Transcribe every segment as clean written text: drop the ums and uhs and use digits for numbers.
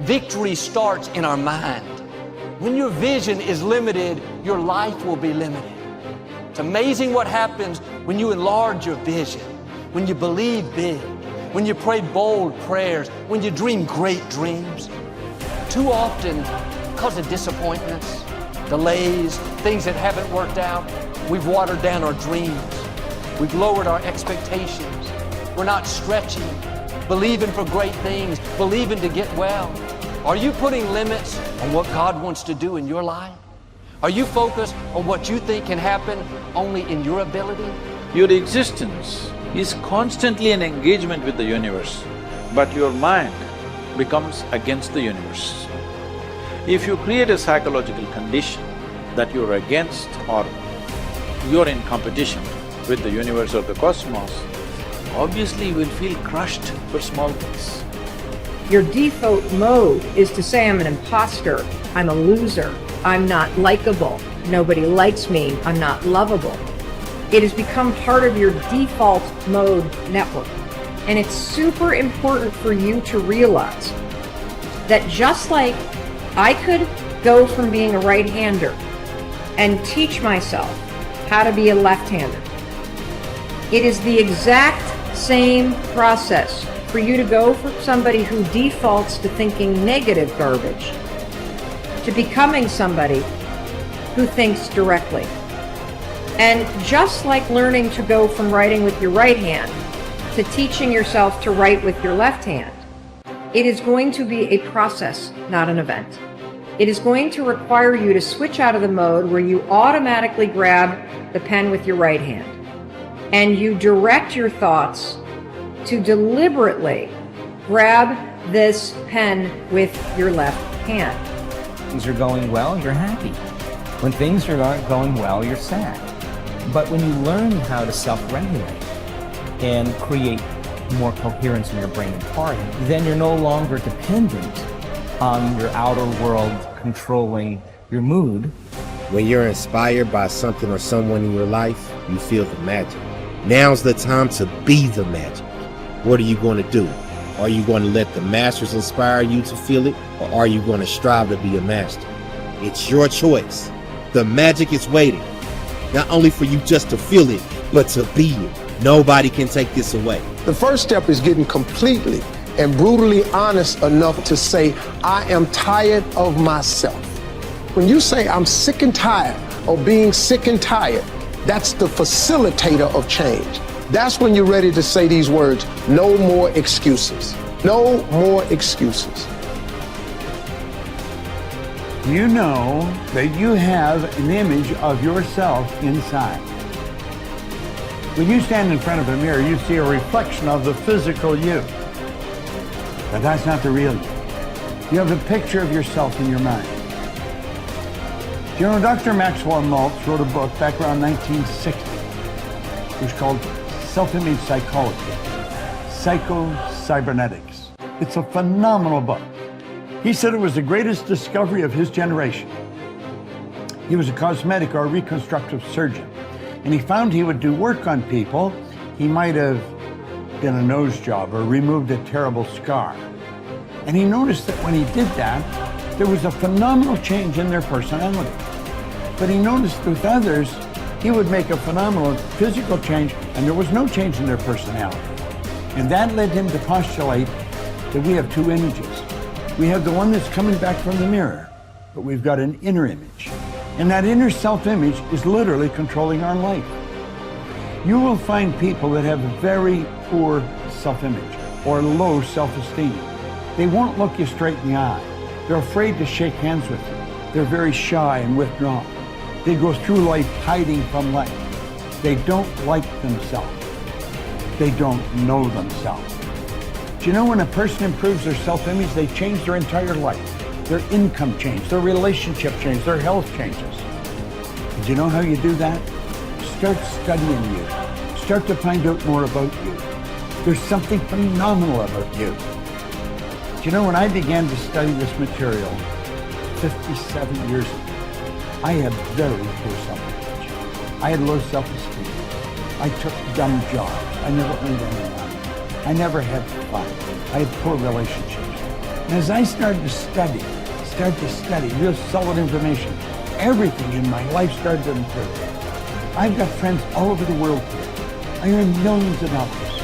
Victory starts in our mind. When your vision is limited, your life will be limited. It's amazing what happens when you enlarge your vision, when you believe big, when you pray bold prayers, when you dream great dreams. Too often, because of disappointments, delays, things that haven't worked out, we've watered down our dreams. We've lowered our expectations. We're not stretching, believing for great things, believing to get well. Are you putting limits on what God wants to do in your life? Are you focused on what you think can happen only in your ability? Your existence is constantly an engagement with the universe, but your mind becomes against the universe. If you create a psychological condition that you're against or you're in competition with the universe or the cosmos, obviously you will feel crushed for small things. Your default mode is to say, I'm an imposter, I'm a loser, I'm not likable, nobody likes me, I'm not lovable. It has become part of your default mode network. And it's super important for you to realize that just like I could go from being a right-hander and teach myself how to be a left-hander, it is the exact same process for you to go from somebody who defaults to thinking negative garbage to becoming somebody who thinks directly. And just like learning to go from writing with your right hand to teaching yourself to write with your left hand, it is going to be a process, not an event. It is going to require you to switch out of the mode where you automatically grab the pen with your right hand and you direct your thoughts to deliberately grab this pen with your left hand. Things are going well, you're happy. When things are not going well, you're sad. But when you learn how to self-regulate and create more coherence in your brain and heart, then you're no longer dependent on your outer world controlling your mood. When you're inspired by something or someone in your life, you feel the magic. Now's the time to be the magic. What are you going to do? Are you going to let the masters inspire you to feel it, or are you going to strive to be a master? It's your choice. The magic is waiting, not only for you just to feel it, but to be it. Nobody can take this away. The first step is getting completely and brutally honest enough to say, I am tired of myself. When you say I'm sick and tired of being sick and tired, that's the facilitator of change. That's when you're ready to say these words, no more excuses. No more excuses. You know that you have an image of yourself inside. When you stand in front of a mirror, you see a reflection of the physical you. But that's not the real you. You have a picture of yourself in your mind. You know, Dr. Maxwell Maltz wrote a book back around 1960. It was called Self-Image Psychology, Psycho-Cybernetics. It's a phenomenal book. He said it was the greatest discovery of his generation. He was a cosmetic or reconstructive surgeon, and he found he would do work on people. He might have done a nose job or removed a terrible scar. And he noticed that when he did that, there was a phenomenal change in their personality. But he noticed with others, he would make a phenomenal physical change and there was no change in their personality. And that led him to postulate that we have two images. We have the one that's coming back from the mirror, but we've got an inner image. And that inner self-image is literally controlling our life. You will find people that have very poor self-image or low self-esteem. They won't look you straight in the eye. They're afraid to shake hands with you. They're very shy and withdrawn. They go through life hiding from life. They don't like themselves. They don't know themselves. Do you know when a person improves their self-image, they change their entire life? Their income changes, their relationship changes, their health changes. And do you know how you do that? Start studying you. Start to find out more about you. There's something phenomenal about you. Do you know, when I began to study this material 57 years ago, I had very poor self-image. I had low self-esteem. I took dumb jobs. I never earned any money. I never had fun. I had poor relationships. And as I started to study real solid information, everything in my life started to improve. I've got friends all over the world today. I earn millions of dollars.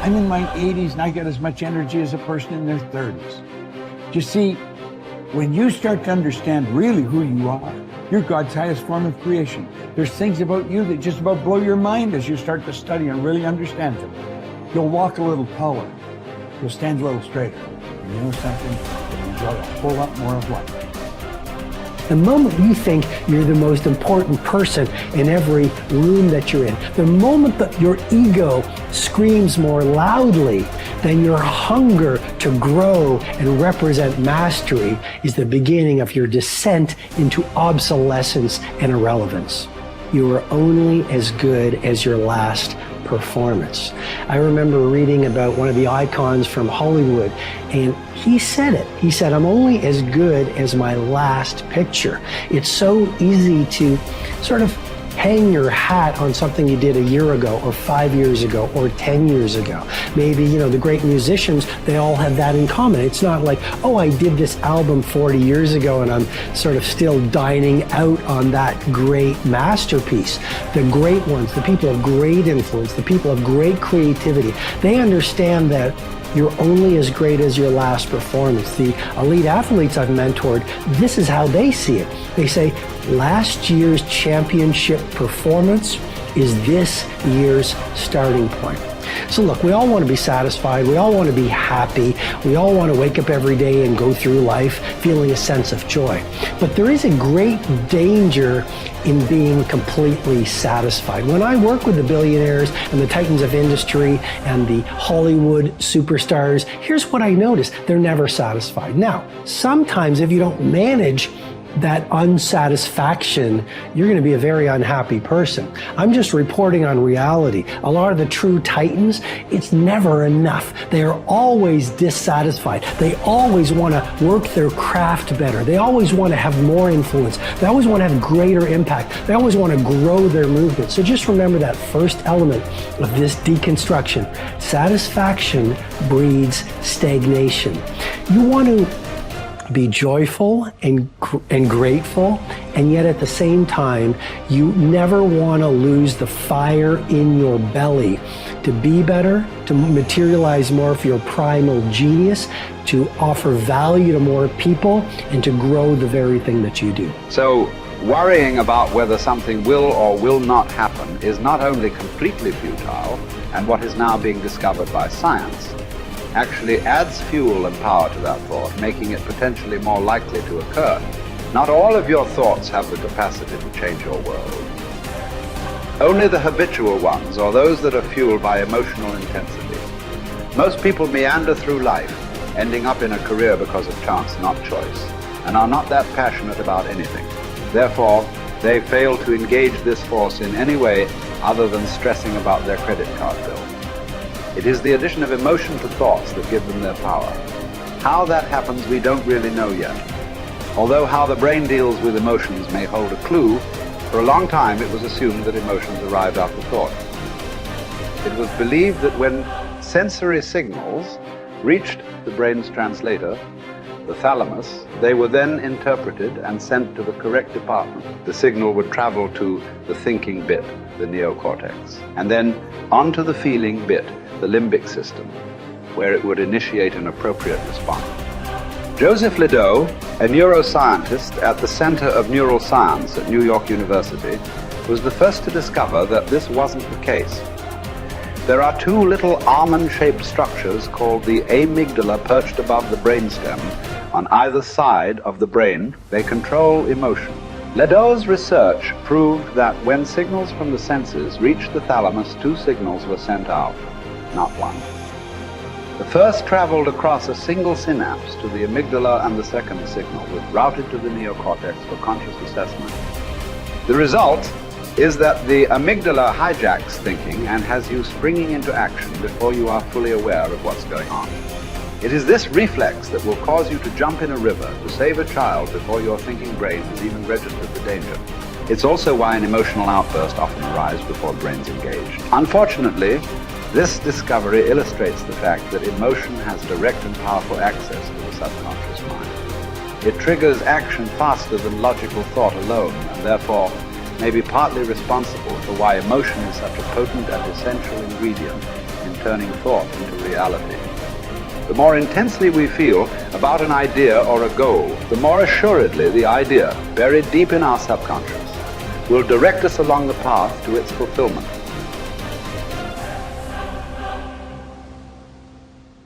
I'm in my 80s and I get as much energy as a person in their 30s. You see, when you start to understand really who you are, you're God's highest form of creation. There's things about you that just about blow your mind as you start to study and really understand them. You'll walk a little taller. You'll stand a little straighter. And you know something? You'll enjoy a whole lot more of life. The moment you think you're the most important person in every room that you're in, the moment that your ego screams more loudly than your hunger to grow and represent mastery is the beginning of your descent into obsolescence and irrelevance. You are only as good as your last performance. I remember reading about one of the icons from Hollywood, and he said it. He said, I'm only as good as my last picture. It's so easy to sort of hang your hat on something you did a year ago or 5 years ago or 10 years ago. Maybe, the great musicians, they all have that in common. It's not like, oh, I did this album 40 years ago and I'm sort of still dining out on that great masterpiece. The great ones, the people of great influence, the people of great creativity, they understand that you're only as great as your last performance. The elite athletes I've mentored, this is how they see it. They say, last year's championship performance is this year's starting point. So look, we all want to be satisfied. We all want to be happy. We all want to wake up every day and go through life feeling a sense of joy. But there is a great danger in being completely satisfied. When I work with the billionaires and the titans of industry and the Hollywood superstars, here's what I notice. They're never satisfied. Now, sometimes if you don't manage that unsatisfaction, you're going to be a very unhappy person. I'm just reporting on reality. A lot of the true titans, it's never enough. They are always dissatisfied. They always want to work their craft better. They always want to have more influence. They always want to have greater impact. They always want to grow their movement. So just remember that first element of this deconstruction. Satisfaction breeds stagnation. You want to be joyful and grateful, and yet at the same time, you never want to lose the fire in your belly to be better, to materialize more of your primal genius, to offer value to more people, and to grow the very thing that you do. So, worrying about whether something will or will not happen is not only completely futile, and what is now being discovered by science, actually adds fuel and power to that thought, making it potentially more likely to occur. Not all of your thoughts have the capacity to change your world. Only the habitual ones, or those that are fueled by emotional intensity. Most people meander through life, ending up in a career because of chance, not choice, and are not that passionate about anything. Therefore, they fail to engage this force in any way other than stressing about their credit card bill. It is the addition of emotion to thoughts that give them their power. How that happens, we don't really know yet. Although how the brain deals with emotions may hold a clue, for a long time it was assumed that emotions arrived after thought. It was believed that when sensory signals reached the brain's translator, the thalamus, they were then interpreted and sent to the correct department. The signal would travel to the thinking bit, the neocortex, and then onto the feeling bit, the limbic system, where it would initiate an appropriate response. Joseph Ledoux, a neuroscientist at the Center of Neural Science at New York University, was the first to discover that this wasn't the case. There are two little almond-shaped structures called the amygdala perched above the brainstem on either side of the brain. They control emotion. Ledoux's research proved that when signals from the senses reached the thalamus, two signals were sent out, not one. The first traveled across a single synapse to the amygdala, and the second signal was routed to the neocortex for conscious assessment. The result is that the amygdala hijacks thinking and has you springing into action before you are fully aware of what's going on. It is this reflex that will cause you to jump in a river to save a child before your thinking brain has even registered the danger. It's also why an emotional outburst often arrives before the brain's engaged. Unfortunately, This discovery illustrates the fact that emotion has direct and powerful access to the subconscious mind. It triggers action faster than logical thought alone, and therefore may be partly responsible for why emotion is such a potent and essential ingredient in turning thought into reality. The more intensely we feel about an idea or a goal, the more assuredly the idea, buried deep in our subconscious, will direct us along the path to its fulfillment.